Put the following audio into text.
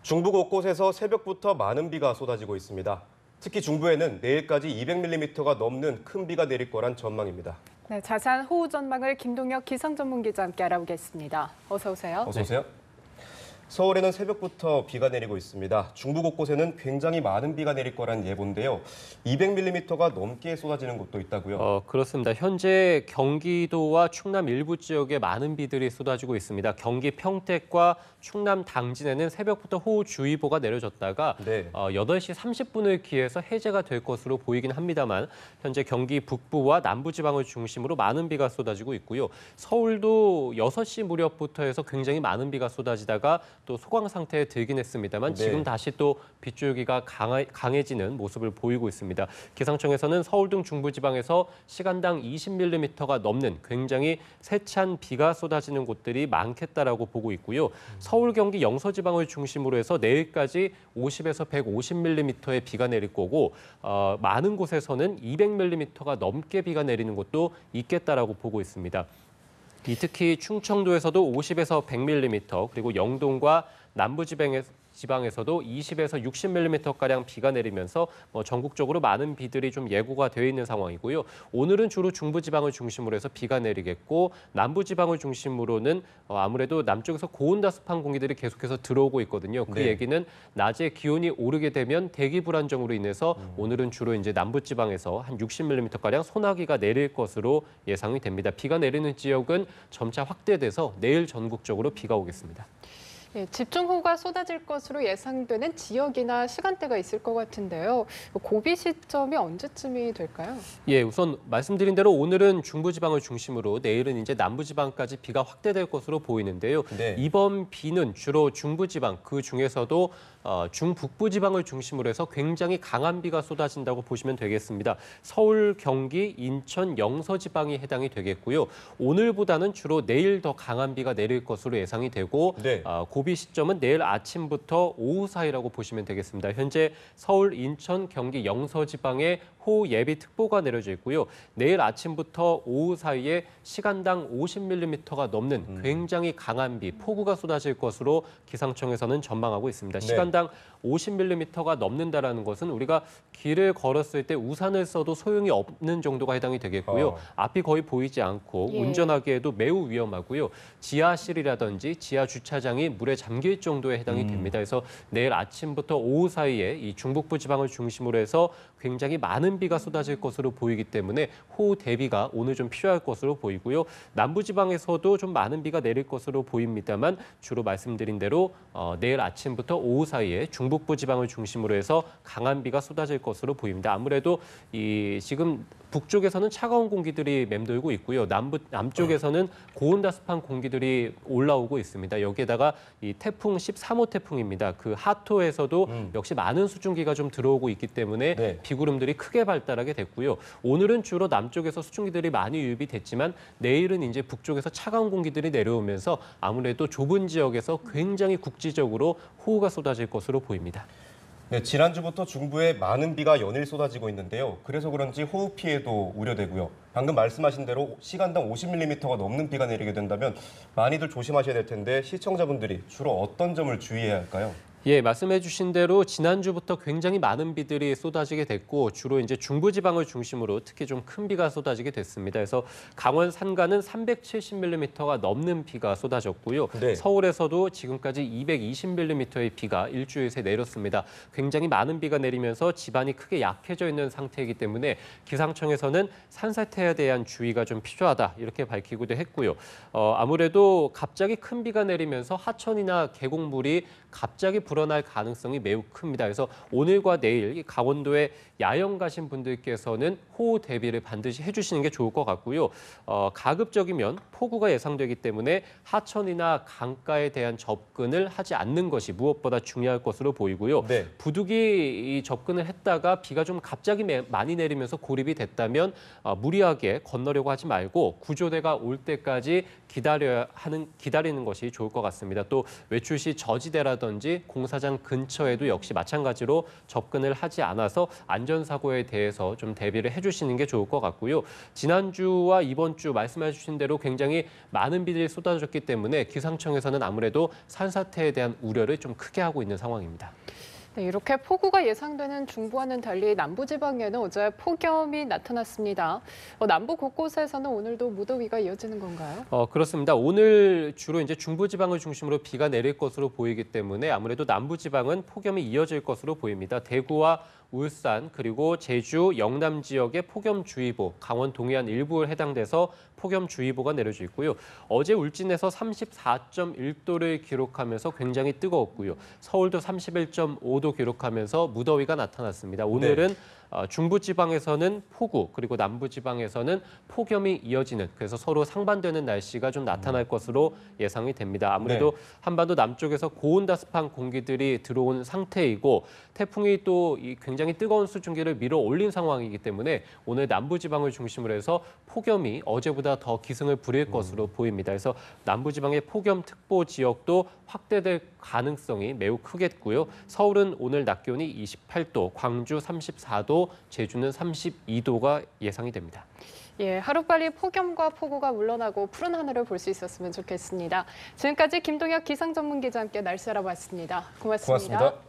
중부 곳곳에서 새벽부터 많은 비가 쏟아지고 있습니다. 특히 중부에는 내일까지 200mm가 넘는 큰 비가 내릴 거란 전망입니다. 네, 자세한 호우 전망을 김동혁 기상전문기자 함께 알아보겠습니다. 어서 오세요. 어서 오세요. 서울에는 새벽부터 비가 내리고 있습니다. 중부 곳곳에는 굉장히 많은 비가 내릴 거란 예보인데요. 200mm가 넘게 쏟아지는 곳도 있다고요. 그렇습니다. 현재 경기도와 충남 일부 지역에 많은 비들이 쏟아지고 있습니다. 경기 평택과 충남 당진에는 새벽부터 호우주의보가 내려졌다가 8시 30분을 기해서 해제가 될 것으로 보이긴 합니다만 현재 경기 북부와 남부지방을 중심으로 많은 비가 쏟아지고 있고요. 서울도 6시 무렵부터 해서 굉장히 많은 비가 쏟아지다가 또 소강 상태에 들긴 했습니다만 지금 다시 또 빗줄기가 강해지는 모습을 보이고 있습니다. 기상청에서는 서울 등 중부지방에서 시간당 20mm가 넘는 굉장히 세찬 비가 쏟아지는 곳들이 많겠다라고 보고 있고요. 서울, 경기, 영서지방을 중심으로 해서 내일까지 50에서 150mm의 비가 내릴 거고 많은 곳에서는 200mm가 넘게 비가 내리는 곳도 있겠다라고 보고 있습니다. 특히 충청도에서도 50에서 100mm, 그리고 영동과 남부지방에서도 20에서 60mm가량 비가 내리면서 전국적으로 많은 비들이 좀 예고가 되어 있는 상황이고요. 오늘은 주로 중부지방을 중심으로 해서 비가 내리겠고 남부지방을 중심으로는 아무래도 남쪽에서 고온다습한 공기들이 계속해서 들어오고 있거든요. 그 얘기는 낮에 기온이 오르게 되면 대기 불안정으로 인해서 오늘은 주로 이제 남부지방에서 한 60mm가량 소나기가 내릴 것으로 예상이 됩니다. 비가 내리는 지역은 점차 확대돼서 내일 전국적으로 비가 오겠습니다. 집중호우가 쏟아질 것으로 예상되는 지역이나 시간대가 있을 것 같은데요. 고비 시점이 언제쯤이 될까요? 우선 말씀드린 대로 오늘은 중부지방을 중심으로 내일은 이제 남부지방까지 비가 확대될 것으로 보이는데요. 이번 비는 주로 중부지방, 그 중에서도 중북부지방을 중심으로 해서 굉장히 강한 비가 쏟아진다고 보시면 되겠습니다. 서울, 경기, 인천, 영서지방이 해당이 되겠고요. 오늘보다는 주로 내일 더 강한 비가 내릴 것으로 예상이 되고 고비 시점은 내일 아침부터 오후 사이라고 보시면 되겠습니다. 현재 서울, 인천, 경기, 영서지방에 호우 예비특보가 내려져 있고요. 내일 아침부터 오후 사이에 시간당 50mm가 넘는 굉장히 강한 비, 폭우가 쏟아질 것으로 기상청에서는 전망하고 있습니다. 시간당 50mm가 넘는다라는 것은 우리가 길을 걸었을 때 우산을 써도 소용이 없는 정도가 해당이 되겠고요. 앞이 거의 보이지 않고 운전하기에도 매우 위험하고요. 지하실이라든지 지하 주차장이 물에 잠길 정도에 해당이 됩니다. 그래서 내일 아침부터 오후 사이에 이 중북부 지방을 중심으로 해서 굉장히 많은 비가 쏟아질 것으로 보이기 때문에 호우 대비가 오늘 좀 필요할 것으로 보이고요. 남부지방에서도 좀 많은 비가 내릴 것으로 보입니다만 주로 말씀드린 대로 내일 아침부터 오후 사이에 중북부 지방을 중심으로 해서 강한 비가 쏟아질 것으로 보입니다. 아무래도 지금 북쪽에서는 차가운 공기들이 맴돌고 있고요. 남쪽에서는 고온다습한 공기들이 올라오고 있습니다. 여기에다가 이 태풍 13호 태풍입니다. 그 하토에서도 역시 많은 수증기가 좀 들어오고 있기 때문에 비구름들이 크게 발달하게 됐고요. 오늘은 주로 남쪽에서 수증기들이 많이 유입이 됐지만 내일은 이제 북쪽에서 차가운 공기들이 내려오면서 아무래도 좁은 지역에서 굉장히 국지적으로 호우가 쏟아질 것으로 보입니다. 지난주부터 중부에 많은 비가 연일 쏟아지고 있는데요. 그래서 그런지 호우 피해도 우려되고요. 방금 말씀하신 대로 시간당 50mm가 넘는 비가 내리게 된다면 많이들 조심하셔야 될 텐데 시청자분들이 주로 어떤 점을 주의해야 할까요? 말씀해 주신 대로 지난주부터 굉장히 많은 비들이 쏟아지게 됐고 주로 이제 중부지방을 중심으로 특히 좀 큰 비가 쏟아지게 됐습니다. 그래서 강원 산간은 370mm가 넘는 비가 쏟아졌고요. 서울에서도 지금까지 220mm의 비가 일주일 새 내렸습니다. 굉장히 많은 비가 내리면서 지반이 크게 약해져 있는 상태이기 때문에 기상청에서는 산사태에 대한 주의가 좀 필요하다 이렇게 밝히기도 했고요. 아무래도 갑자기 큰 비가 내리면서 하천이나 계곡물이 갑자기 불어날 가능성이 매우 큽니다. 그래서 오늘과 내일 강원도에 야영 가신 분들께서는 호우 대비를 반드시 해주시는 게 좋을 것 같고요. 가급적이면 폭우가 예상되기 때문에 하천이나 강가에 대한 접근을 하지 않는 것이 무엇보다 중요할 것으로 보이고요. 부득이 접근을 했다가 비가 좀 갑자기 많이 내리면서 고립이 됐다면 무리하게 건너려고 하지 말고 구조대가 올 때까지 기다리는 것이 좋을 것 같습니다. 또 외출 시 저지대라든지 공사장 근처에도 역시 마찬가지로 접근을 하지 않아서 안전사고에 대해서 좀 대비를 해주시는 게 좋을 것 같고요. 지난주와 이번 주 말씀해 주신 대로 굉장히 굉장히 많은 비들이 쏟아졌기 때문에 기상청에서는 아무래도 산사태에 대한 우려를 좀 크게 하고 있는 상황입니다. 네, 이렇게 폭우가 예상되는 중부와는 달리 남부지방에는 어제 폭염이 나타났습니다. 남부 곳곳에서는 오늘도 무더위가 이어지는 건가요? 그렇습니다. 오늘 주로 이제 중부지방을 중심으로 비가 내릴 것으로 보이기 때문에 아무래도 남부지방은 폭염이 이어질 것으로 보입니다. 대구와 울산 그리고 제주, 영남 지역에 폭염주의보, 강원 동해안 일부에 해당돼서 폭염주의보가 내려져 있고요. 어제 울진에서 34.1도를 기록하면서 굉장히 뜨거웠고요. 서울도 31.5도 기록하면서 무더위가 나타났습니다. 오늘은 중부지방에서는 폭우 그리고 남부지방에서는 폭염이 이어지는 그래서 서로 상반되는 날씨가 좀 나타날 것으로 예상이 됩니다. 아무래도 한반도 남쪽에서 고온다습한 공기들이 들어온 상태이고 태풍이 또 굉장히 뜨거운 수증기를 밀어 올린 상황이기 때문에 오늘 남부지방을 중심으로 해서 폭염이 어제보다 더 기승을 부릴 것으로 보입니다. 그래서 남부지방의 폭염특보 지역도 확대될 가능성이 매우 크겠고요. 서울은 오늘 낮 기온이 28도, 광주 34도, 제주는 32도가 예상이 됩니다. 예, 하루빨리 폭염과 폭우가 물러나고 푸른 하늘을 볼 수 있었으면 좋겠습니다. 지금까지 김동혁 기상전문기자와 함께 날씨 알아봤습니다. 고맙습니다. 고맙습니다.